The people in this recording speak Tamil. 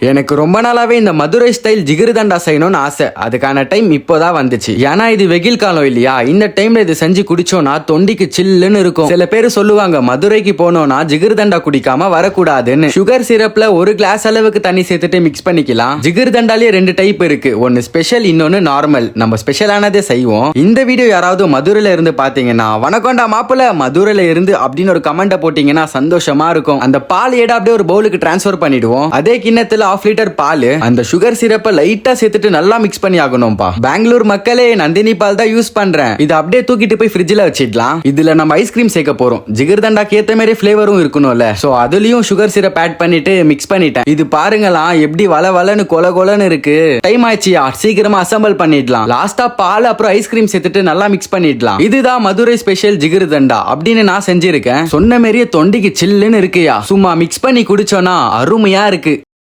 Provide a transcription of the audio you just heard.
எனக்கு ரொம்ப நாளாவே இந்த மதுரை ஸ்டைல் ஜிகிருதண்டா செய்யணும்னு ஆசை. அதுக்கான டைம் இப்போதான் வந்துச்சு. ஏன்னா இது வெயில் காலம் இல்லையா, இந்த டைம்ல இது செஞ்சு குடிச்சோம்னா தொண்டிக்கு சில்லுன்னு இருக்கும். சில பேர் சொல்லுவாங்க மதுரைக்கு போனோம்னா ஜிகிருதண்டா குடிக்காம வரக்கூடாதுன்னு. சுகர் சிரப்ல ஒரு கிளாஸ் அளவுக்கு தண்ணி சேர்த்துட்டு மிக்ஸ் பண்ணிக்கலாம். ஜிகிருதண்டாலே 2 டைப் இருக்கு, ஒன்னு ஸ்பெஷல், இன்னொன்னு நார்மல். நம்ம ஸ்பெஷலானதே செய்வோம். இந்த வீடியோ யாராவது மதுரையில இருந்து பாத்தீங்கன்னா வணக்கம்டா மாப்பிள்ள மதுரையில இருந்து அப்படின்னு ஒரு கமெண்ட் போட்டீங்கன்னா சந்தோஷமா இருக்கும். அந்த பால் ஏடா அப்படியே ஒரு பவுலுக்கு டிரான்ஸ்ஃபர் பண்ணிடுவோம். அதே கிண்ணத்துல 1/2 லிட்டர் பால், அந்த சுகர் சிரப்பை லைட்டா சேர்த்துட்டு நல்லா மிக்ஸ் பண்ணி ஆகணும்பா. பெங்களூர் மக்களே, நந்தினி பால் தான் யூஸ் பண்றேன். இது அப்படியே தூக்கிட்டு போய் ஃப்ரிட்ஜ்ல வச்சிடலாம். இதுல நம்ம ஐஸ்கிரீம் சேர்க்க போறோம். ஜிகர்தண்டாக்கு ஏத்த மாதிரி ஃபிளேவரும் இருக்கணும்ல, சோ அதுலயும் சுகர் சிரப் ஆட் பண்ணிட்டு மிக்ஸ் பண்ணிட்டேன். இது பாருங்களா எப்படி வள வளன்னு கொல கொலன்னு இருக்கு. டைம் ஆயிடுச்சியா, சீக்கிரமா அசம்பிள் பண்ணிடலாம். லாஸ்டா பால் அப்புறம் ஐஸ்கிரீம் சேர்த்துட்டு நல்லா மிக்ஸ் பண்ணிடலாம். இதுதான் மதுரை ஸ்பெஷல் ஜிகர்தண்டா அப்படின்னு நான் செஞ்சிருக்கேன். சொன்ன மாதிரியே தொண்டிக்கு சில்லுன்னு இருக்குயா. சும்மா மிக்ஸ் பண்ணி குடிச்சோன்னா அருமையா இருக்கு.